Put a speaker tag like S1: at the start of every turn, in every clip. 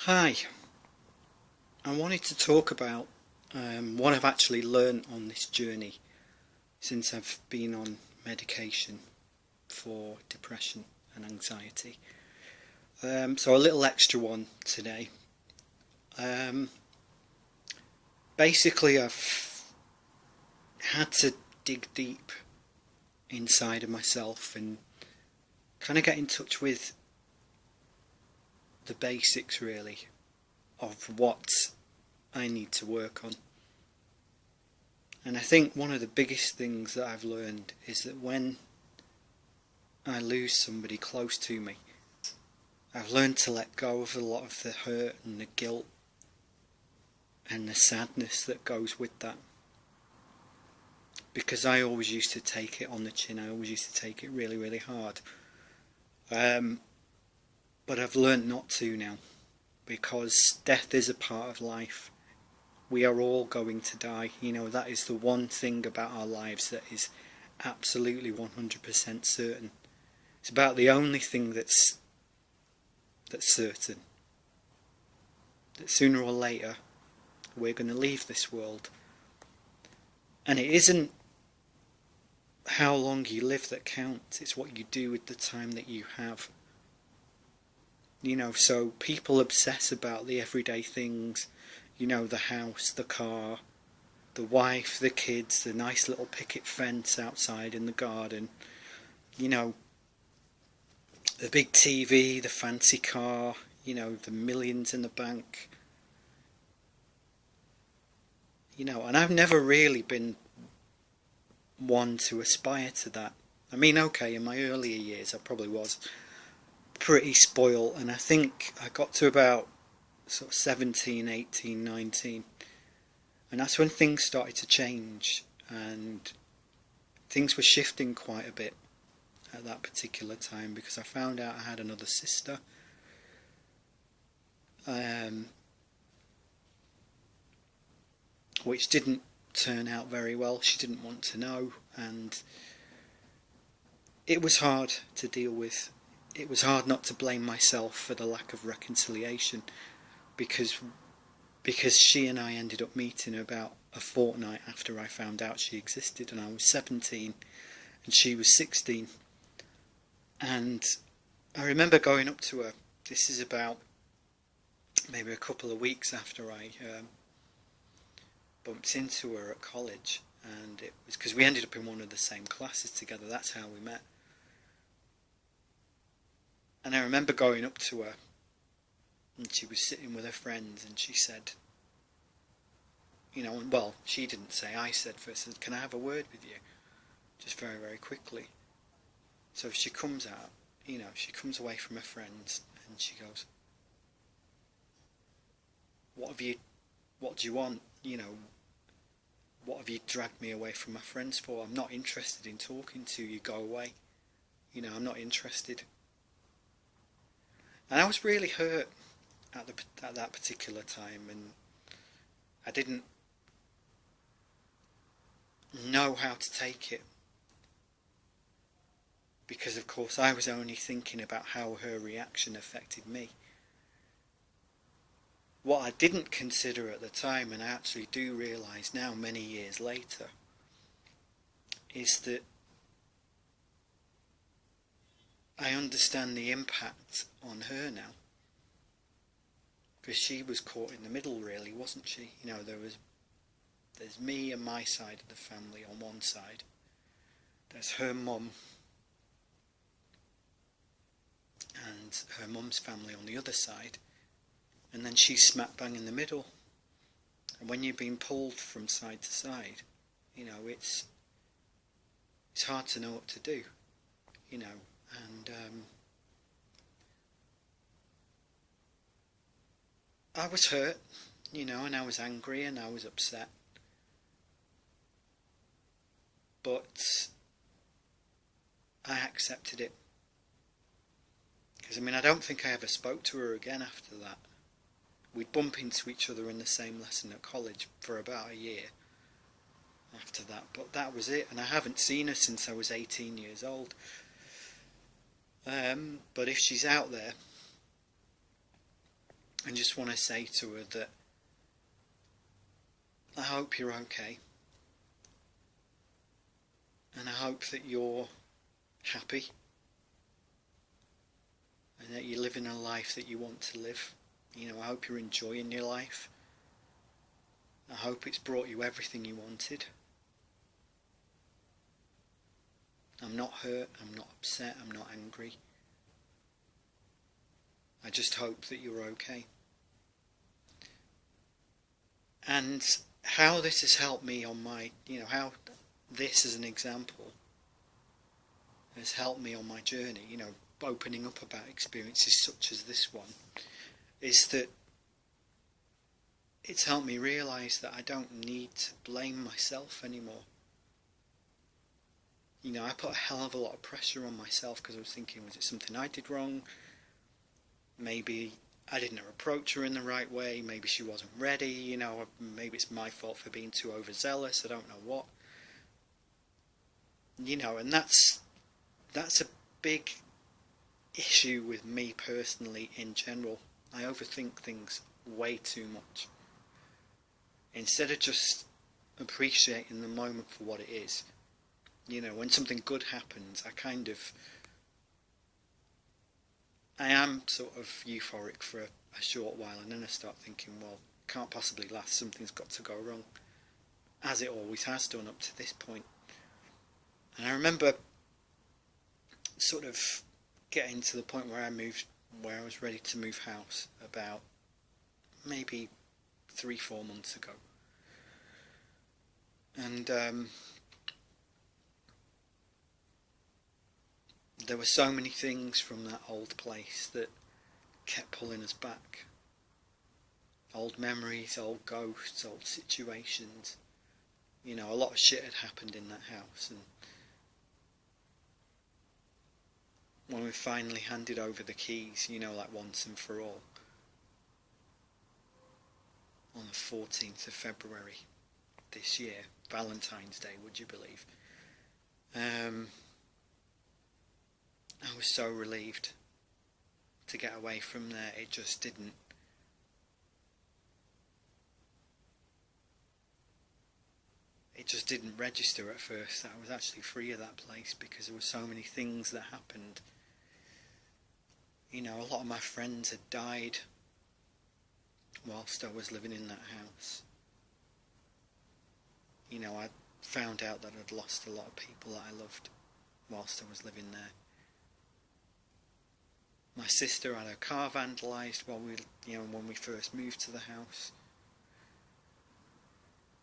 S1: Hi, I wanted to talk about what I've actually learned on this journey since I've been on medication for depression and anxiety. So a little extra one today. Um, Basically, I've had to dig deep inside of myself and kind of get in touch with the basics, really, of what I need to work on. And I think one of the biggest things that I've learned is that when I lose somebody close to me, I've learned to let go of a lot of the hurt and the guilt and the sadness that goes with that. Because I always used to take it on the chin, I always used to take it really, really hard. But I've learned not to now, because death is a part of life. We are all going to die. That is the one thing about our lives that is absolutely 100% certain. It's about the only thing that's certain. That sooner or later we're going to leave this world. And it isn't how long you live that counts, it's what you do with the time that you have. So people obsess about the everyday things, the house, the car, the wife, the kids, the nice little picket fence outside in the garden, the big TV, the fancy car, the millions in the bank. And I've never really been one to aspire to that. I mean, okay, in my earlier years I probably was pretty spoiled, and I think I got to about sort of 17, 18, 19, and that's when things started to change, and things were shifting quite a bit at that particular time, because I found out I had another sister, which didn't turn out very well. She didn't want to know, and it was hard to deal with. It was hard not to blame myself for the lack of reconciliation, because she and I ended up meeting about a fortnight after I found out she existed, and I was 17 and she was 16. And I remember going up to her. This is about maybe a couple of weeks after I bumped into her at college, and it was because we ended up in one of the same classes together. That's how we met. And I remember going up to her, and she was sitting with her friends, and she said, well, she didn't say, I said first, can I have a word with you? Just very, very quickly. So she comes out, she comes away from her friends, and she goes, what do you want? What have you dragged me away from my friends for? I'm not interested in talking to you, go away. I'm not interested. And I was really hurt at that particular time, and I didn't know how to take it, because of course I was only thinking about how her reaction affected me. What I didn't consider at the time, and I actually do realise now many years later, is that I understand the impact on her now, because she was caught in the middle, really, wasn't she? There's me and my side of the family on one side, there's her mum and her mum's family on the other side, and then she's smack bang in the middle. And when you've been pulled from side to side, it's hard to know what to do, and I was hurt, and I was angry and I was upset, but I accepted it, because I don't think I ever spoke to her again after that. We'd bump into each other in the same lesson at college for about a year after that, but that was it, and I haven't seen her since I was 18 years old. But if she's out there and just want to say to her that I hope you're okay, and I hope that you're happy and that you're living a life that you want to live. I hope you're enjoying your life. I hope it's brought you everything you wanted. I'm not hurt, I'm not upset, I'm not angry. I just hope that you're okay. And how this has helped me on my, how this as an example has helped me on my journey, opening up about experiences such as this one, is that it's helped me realise that I don't need to blame myself anymore. I put a hell of a lot of pressure on myself because I was thinking, was it something I did wrong? Maybe I didn't approach her in the right way. Maybe she wasn't ready. Maybe it's my fault for being too overzealous. I don't know what. And that's a big issue with me personally in general. I overthink things way too much. Instead of just appreciating the moment for what it is. When something good happens, I am sort of euphoric for a short while, and then I start thinking, well, it can't possibly last, something's got to go wrong, as it always has done up to this point. And I remember sort of getting to the point where I was ready to move house about maybe 3-4 months ago. And there were so many things from that old place that kept pulling us back. Old memories, old ghosts, old situations. A lot of shit had happened in that house, and when we finally handed over the keys, like once and for all, on the 14th of February this year, Valentine's Day, would you believe? I was so relieved to get away from there. It just didn't register at first that I was actually free of that place, because there were so many things that happened. A lot of my friends had died whilst I was living in that house. I found out that I'd lost a lot of people that I loved whilst I was living there. My sister had her car vandalised when we first moved to the house.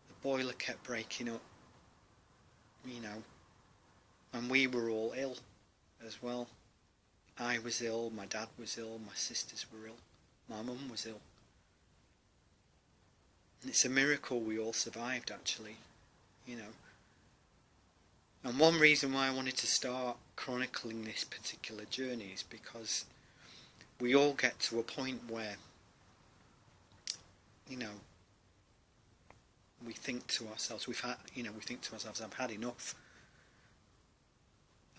S1: The boiler kept breaking up, and we were all ill as well. I was ill, my dad was ill, my sisters were ill, my mum was ill. And it's a miracle we all survived, actually, And one reason why I wanted to start chronicling this particular journey is because we all get to a point where, we think to ourselves, I've had enough.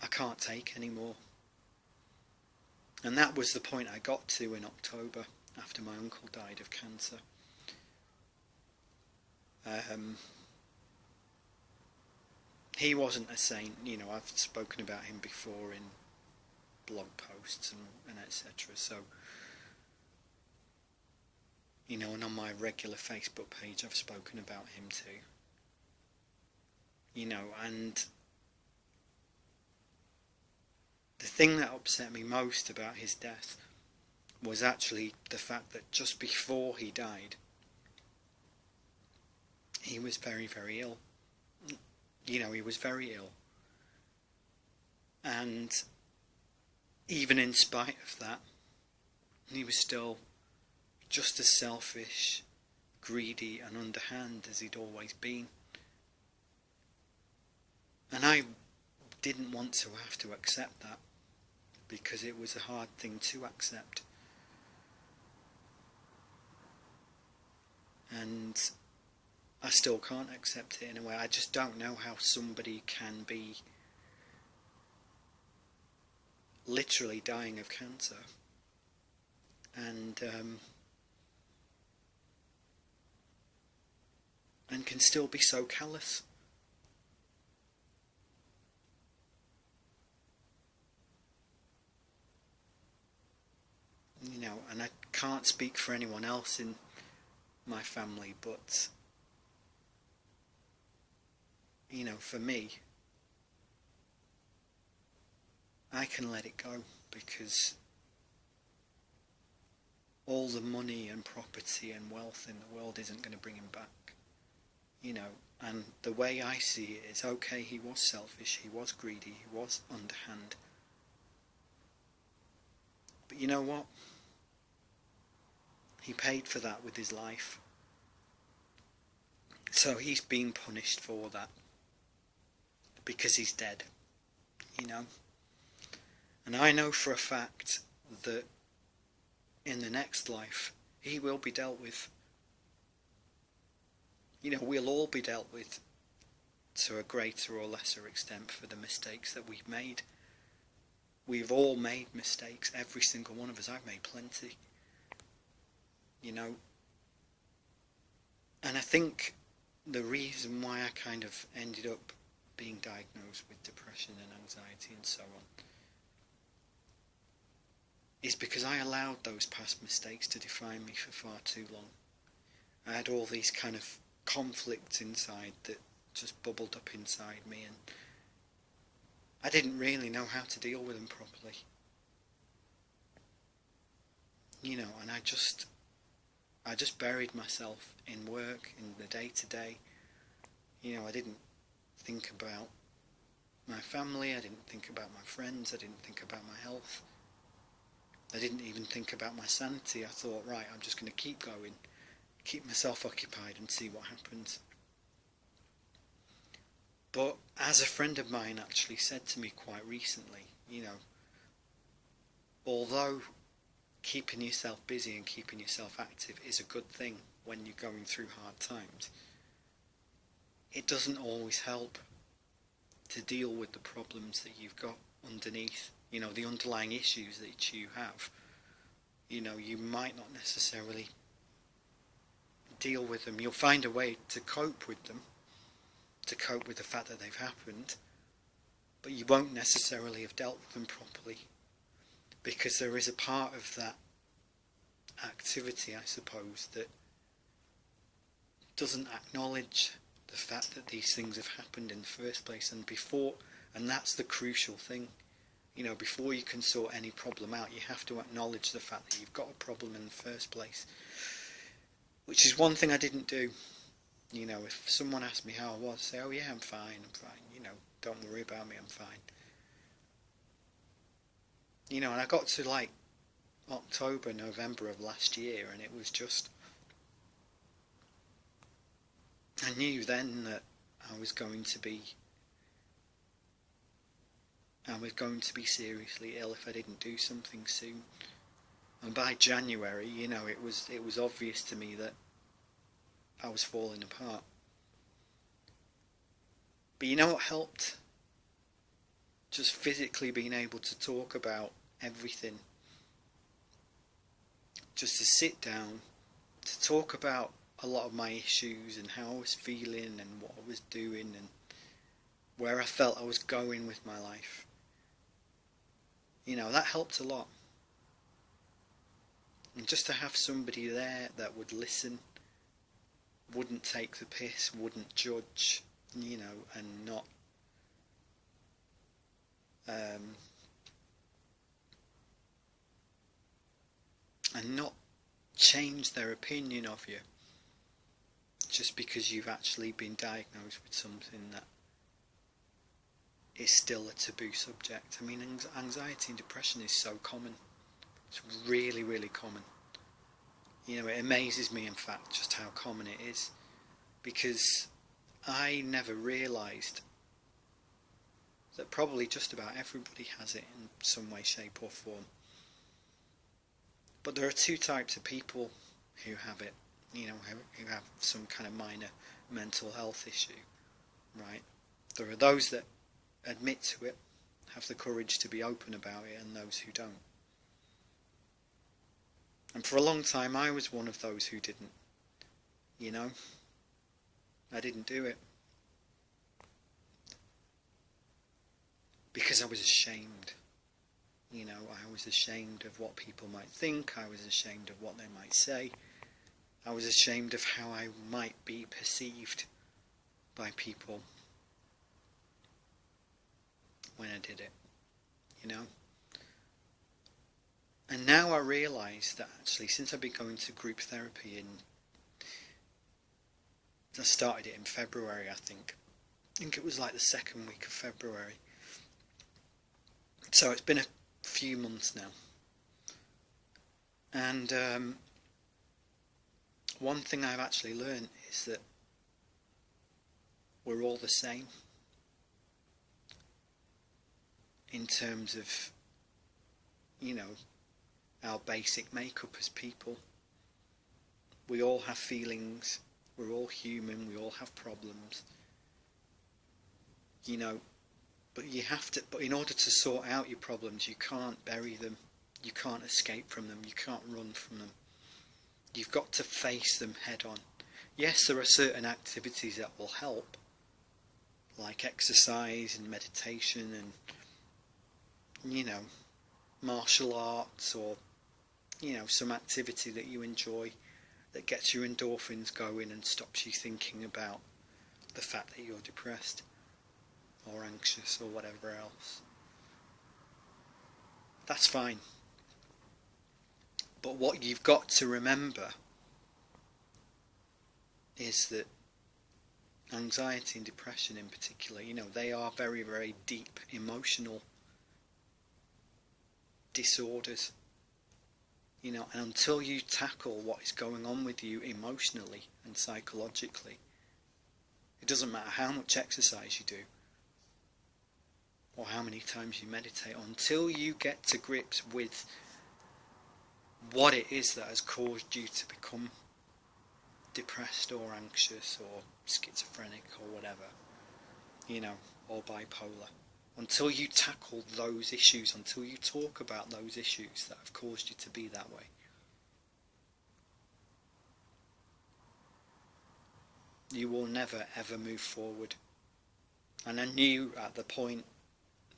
S1: I can't take any more. And that was the point I got to in October, after my uncle died of cancer. He wasn't a saint, I've spoken about him before in blog posts and etc. So, and on my regular Facebook page I've spoken about him too. And the thing that upset me most about his death was actually the fact that just before he died, he was very, very ill. He was very ill. And even in spite of that, he was still just as selfish, greedy and underhand as he'd always been. And I didn't want to have to accept that, because it was a hard thing to accept. And I still can't accept it in a way. I just don't know how somebody can be literally dying of cancer and can still be so callous. You know, and I can't speak for anyone else in my family, but, you know, for me, I can let it go, because all the money and property and wealth in the world isn't going to bring him back. You know, and the way I see it is, okay, he was selfish, he was greedy, he was underhand. But you know what? He paid for that with his life. So he's been punished for that, because he's dead, you know. And I know for a fact that in the next life he will be dealt with. You know, we'll all be dealt with to a greater or lesser extent for the mistakes that we've made. We've all made mistakes, every single one of us. I've made plenty. You know, and I think the reason why I kind of ended up being diagnosed with depression and anxiety and so on is because I allowed those past mistakes to define me for far too long. I had all these kind of conflicts inside that just bubbled up inside me, and I didn't really know how to deal with them properly. You know, and I just buried myself in work, in the day-to-day. You know, I didn't think about my family, I didn't think about my friends, I didn't think about my health. I didn't even think about my sanity. I thought, right, I'm just going to keep going, keep myself occupied and see what happens. But as a friend of mine actually said to me quite recently, you know, although keeping yourself busy and keeping yourself active is a good thing when you're going through hard times, it doesn't always help to deal with the problems that you've got underneath, you know, the underlying issues that you have. You know, you might not necessarily deal with them. You'll find a way to cope with them, to cope with the fact that they've happened, but you won't necessarily have dealt with them properly, because there is a part of that activity, I suppose, that doesn't acknowledge the fact that these things have happened in the first place, and that's the crucial thing. You know, before you can sort any problem out, you have to acknowledge the fact that you've got a problem in the first place, which is one thing I didn't do. You know, if someone asked me how I was, say, oh yeah, I'm fine, you know, don't worry about me, I'm fine. You know, and I got to like October, November of last year, and it was just, I knew then that I was going to be seriously ill if I didn't do something soon. And by January, you know, it was obvious to me that I was falling apart. But you know what helped? Just physically being able to talk about everything. Just to sit down, to talk about a lot of my issues and how I was feeling and what I was doing and where I felt I was going with my life. You know, that helped a lot. And just to have somebody there that would listen, wouldn't take the piss, wouldn't judge, you know, and not change their opinion of you just because you've actually been diagnosed with something that is still a taboo subject. I mean, anxiety and depression is so common. It's really, really common. You know, it amazes me, in fact, just how common it is, because I never realised that probably just about everybody has it in some way, shape or form. But there are two types of people who have it, you know, who have some kind of minor mental health issue, right? There are those that admit to it, have the courage to be open about it, and those who don't. And for a long time I was one of those who didn't, you know. I didn't do it because I was ashamed. You know, I was ashamed of what people might think. I was ashamed of what they might say. I was ashamed of how I might be perceived by people when I did it, you know. And now I realise that actually, since I've been going to group therapy I started it in February, I think. I think it was like the second week of February. So it's been a few months now. And one thing I've actually learned is that we're all the same in terms of, you know, our basic makeup as people. We all have feelings, we're all human, we all have problems, you know, but in order to sort out your problems, you can't bury them, you can't escape from them, you can't run from them. You've got to face them head on. Yes, there are certain activities that will help, like exercise and meditation and, you know, martial arts, or, you know, some activity that you enjoy that gets your endorphins going and stops you thinking about the fact that you're depressed or anxious or whatever else. That's fine. But what you've got to remember is that anxiety and depression in particular, you know, they are very, very deep emotional disorders. You know, and until you tackle what is going on with you emotionally and psychologically, it doesn't matter how much exercise you do or how many times you meditate, until you get to grips with what it is that has caused you to become depressed or anxious or schizophrenic or whatever, you know, or bipolar. Until you tackle those issues, until you talk about those issues that have caused you to be that way, you will never ever move forward. And I knew at the point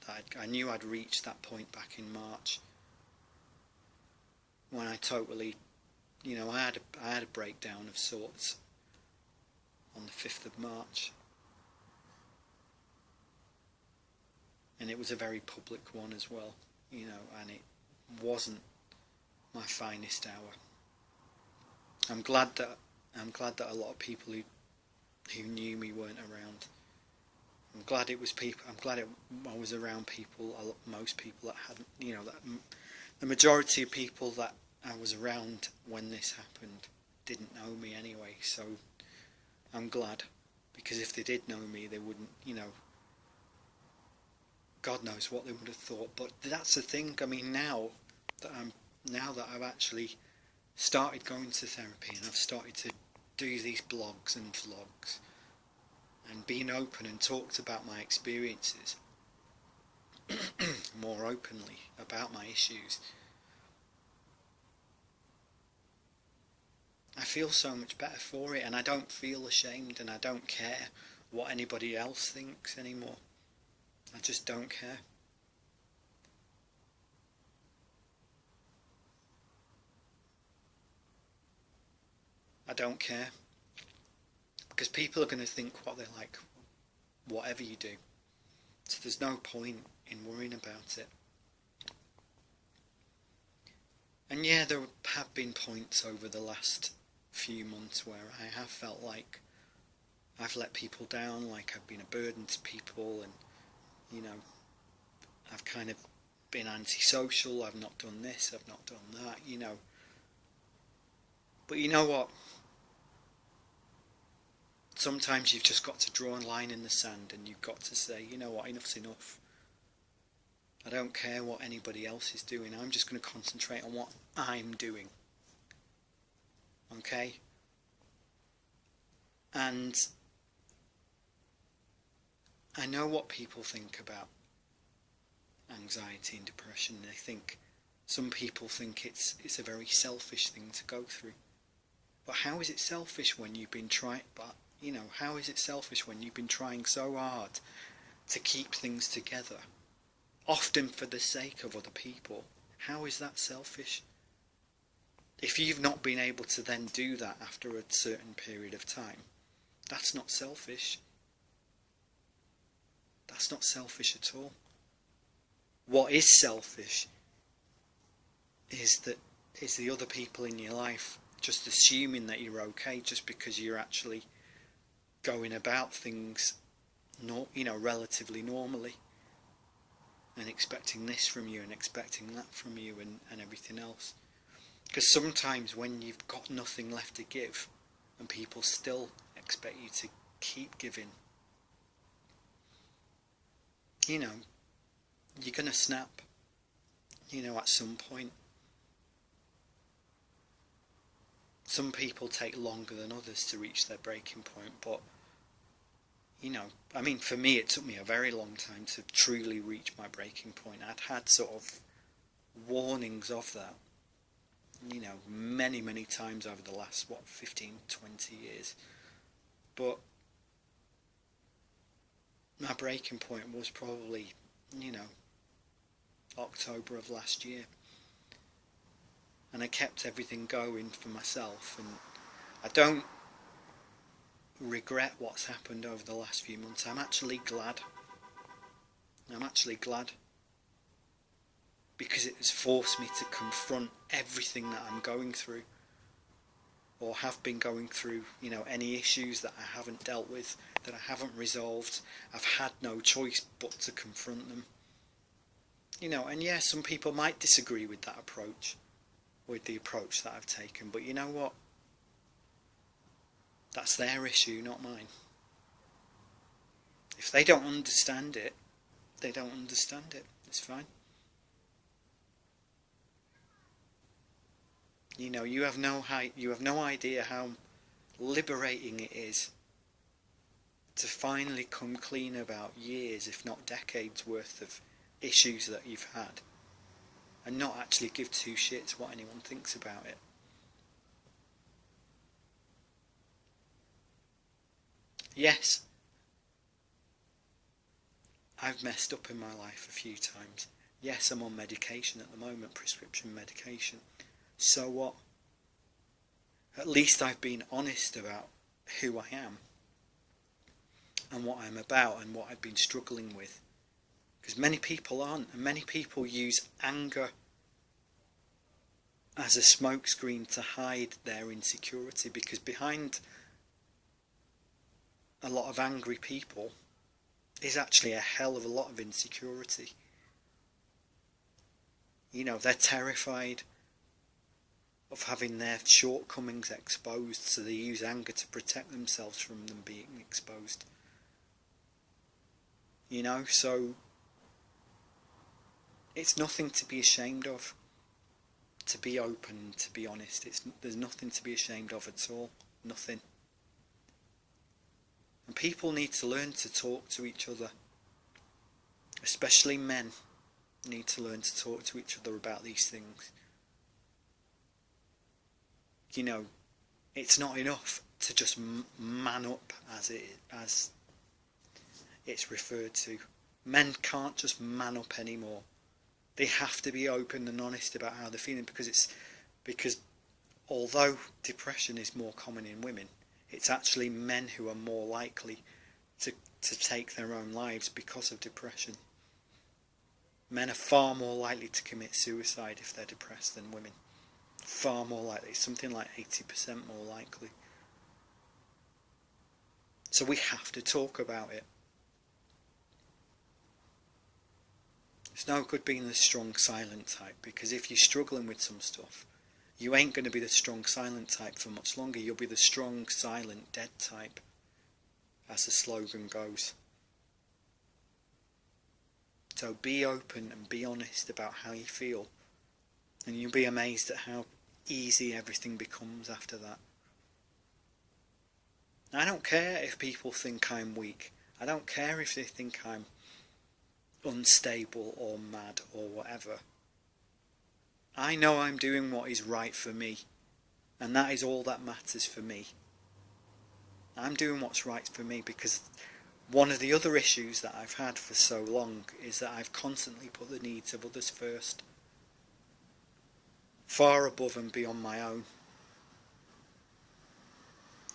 S1: that I knew I'd reached that point back in March, when I totally, you know, I had a breakdown of sorts on the 5th of March. And it was a very public one as well, you know, and it wasn't my finest hour. I'm glad that a lot of people who knew me weren't around. I'm glad I was around people, most people that hadn't, you know, that the majority of people that I was around when this happened didn't know me anyway. So I'm glad, because if they did know me, they wouldn't, you know, God knows what they would have thought. But that's the thing. I mean, now that I've actually started going to therapy and I've started to do these blogs and vlogs and been open and talked about my experiences more openly about my issues, I feel so much better for it, and I don't feel ashamed, and I don't care what anybody else thinks anymore. I just don't care. I don't care. Because people are going to think what they like, whatever you do. So there's no point in worrying about it. And yeah, there have been points over the last few months where I have felt like I've let people down, like I've been a burden to people, and, you know, I've kind of been antisocial, I've not done this, I've not done that, you know. But you know what? Sometimes you've just got to draw a line in the sand, and you've got to say, you know what, enough's enough. I don't care what anybody else is doing, I'm just going to concentrate on what I'm doing. Okay? And I know what people think about anxiety and depression. Some people think it's a very selfish thing to go through. But how is it selfish when you've been how is it selfish when you've been trying so hard to keep things together, often for the sake of other people? How is that selfish? If you've not been able to then do that after a certain period of time, that's not selfish. That's not selfish at all. What is selfish is the other people in your life just assuming that you're okay just because you're actually going about things relatively normally, and expecting this from you and expecting that from you and everything else. Because sometimes when you've got nothing left to give and people still expect you to keep giving, you're going to snap, at some point. Some people take longer than others to reach their breaking point, but for me it took me a very long time to truly reach my breaking point. I'd had sort of warnings of that, many times over the last 15, 20 years. But my breaking point was probably, October of last year. And I kept everything going for myself, and I don't regret what's happened over the last few months. I'm actually glad, because it has forced me to confront everything that I'm going through, or have been going through. Any issues that I haven't dealt with, that I haven't resolved, I've had no choice but to confront them. And yeah, some people might disagree with that approach, with the approach that I've taken, but you know what? That's their issue, not mine. If they don't understand it, they don't understand it. It's fine. You have no idea how liberating it is to finally come clean about years, if not decades worth of issues that you've had, and not actually give two shits what anyone thinks about it. Yes, I've messed up in my life a few times. Yes, I'm on medication at the moment, prescription medication. So what? At least I've been honest about who I am and what I'm about and what I've been struggling with. Because many people aren't, and many people use anger as a smokescreen to hide their insecurity, because behind a lot of angry people is actually a hell of a lot of insecurity. They're terrified of having their shortcomings exposed, so they use anger to protect themselves from them being exposed. So it's nothing to be ashamed of. To be open, to be honest, there's nothing to be ashamed of at all. Nothing. And people need to learn to talk to each other. Especially men need to learn to talk to each other about these things. It's not enough to just man up, as it's referred to. Men can't just man up anymore. They have to be open and honest about how they're feeling, because although depression is more common in women, it's actually men who are more likely to take their own lives because of depression. Men are far more likely to commit suicide if they're depressed than women. Far more likely, something like 80% more likely. So we have to talk about it. It's no good being the strong silent type, because if you're struggling with some stuff, you ain't going to be the strong silent type for much longer. You'll be the strong silent dead type, as the slogan goes. So be open and be honest about how you feel, and you'll be amazed at how easy everything becomes after that. I don't care if people think I'm weak. I don't care if they think I'm unstable or mad or whatever. I know I'm doing what is right for me, and that is all that matters for me. I'm doing what's right for me, because one of the other issues that I've had for so long is that I've constantly put the needs of others first, far above and beyond my own.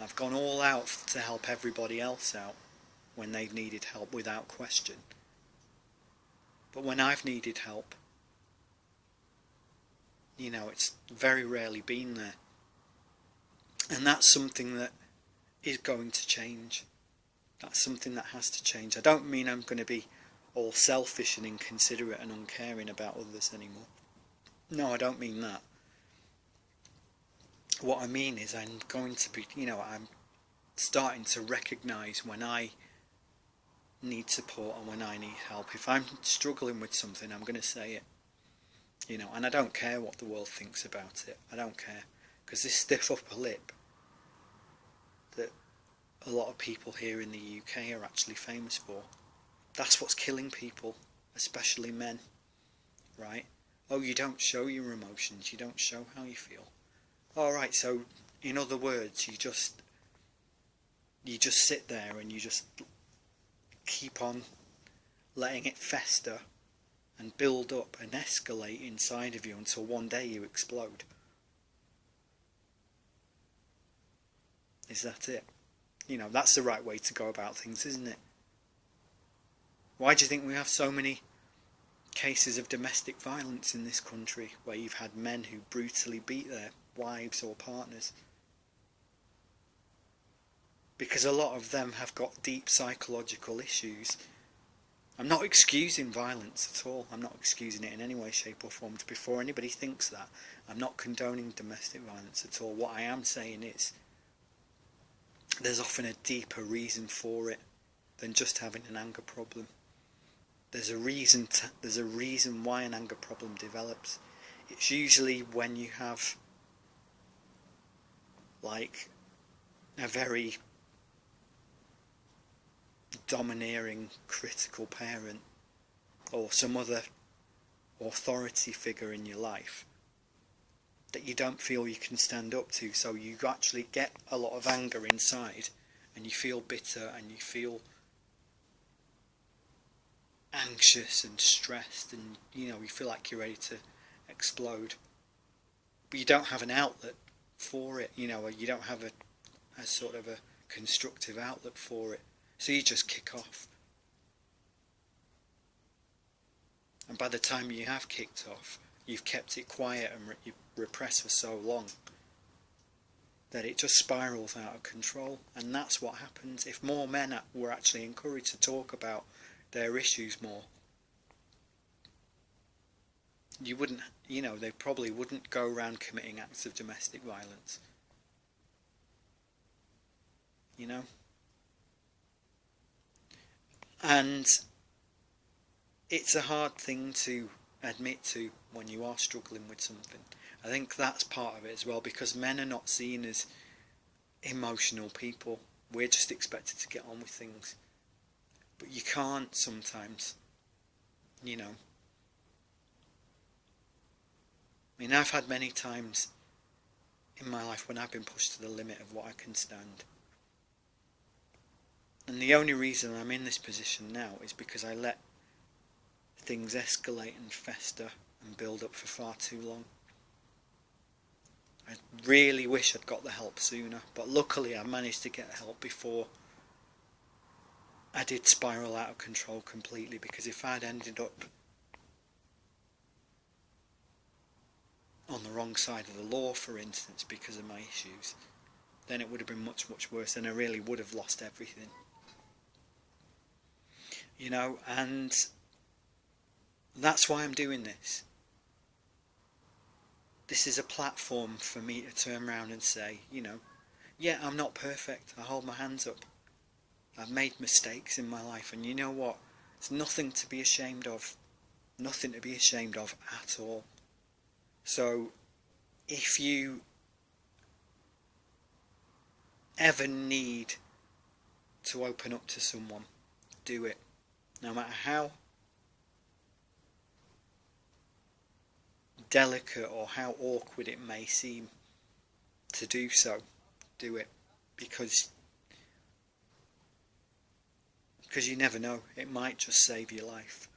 S1: I've gone all out to help everybody else out when they've needed help without question. But when I've needed help, it's very rarely been there. And that's something that is going to change. That's something that has to change. I don't mean I'm going to be all selfish and inconsiderate and uncaring about others anymore. No, I don't mean that. What I mean is I'm going to be, I'm starting to recognise when I need support and when I need help. If I'm struggling with something, I'm going to say it. And I don't care what the world thinks about it. I don't care. Because this stiff upper lip that a lot of people here in the UK are actually famous for, that's what's killing people, especially men, right? Oh, you don't show your emotions, you don't show how you feel. Alright, so in other words, you just sit there and you just keep on letting it fester and build up and escalate inside of you until one day you explode. Is that it? That's the right way to go about things, isn't it? Why do you think we have so many cases of domestic violence in this country, where you've had men who brutally beat their wives or partners? Because a lot of them have got deep psychological issues. I'm not excusing violence at all. I'm not excusing it in any way, shape or form. Before anybody thinks that, I'm not condoning domestic violence at all. What I am saying is, there's often a deeper reason for it than just having an anger problem. There's a reason why an anger problem develops. It's usually when you have like a very domineering, critical parent or some other authority figure in your life that you don't feel you can stand up to, so you actually get a lot of anger inside and you feel bitter and you feel anxious and stressed, and you feel like you're ready to explode, but you don't have an outlet for it, or you don't have a sort of a constructive outlet for it, so you just kick off. And by the time you have kicked off, you've kept it quiet and you repressed for so long that it just spirals out of control. And that's what happens. If more men were actually encouraged to talk about their issues more, you wouldn't, they probably wouldn't go around committing acts of domestic violence. And it's a hard thing to admit to when you are struggling with something. I think that's part of it as well, because men are not seen as emotional people. We're just expected to get on with things. But you can't sometimes, I mean, I've had many times in my life when I've been pushed to the limit of what I can stand. And the only reason I'm in this position now is because I let things escalate and fester and build up for far too long. I really wish I'd got the help sooner, but luckily I managed to get help before I did spiral out of control completely, because if I'd ended up on the wrong side of the law, for instance, because of my issues, then it would have been much, much worse, and I really would have lost everything. And that's why I'm doing this. This is a platform for me to turn around and say, yeah, I'm not perfect. I hold my hands up. I've made mistakes in my life, and you know what? It's nothing to be ashamed of. Nothing to be ashamed of at all. So, if you ever need to open up to someone, do it. No matter how delicate or how awkward it may seem to do so, do it. Because because you never know, it might just save your life.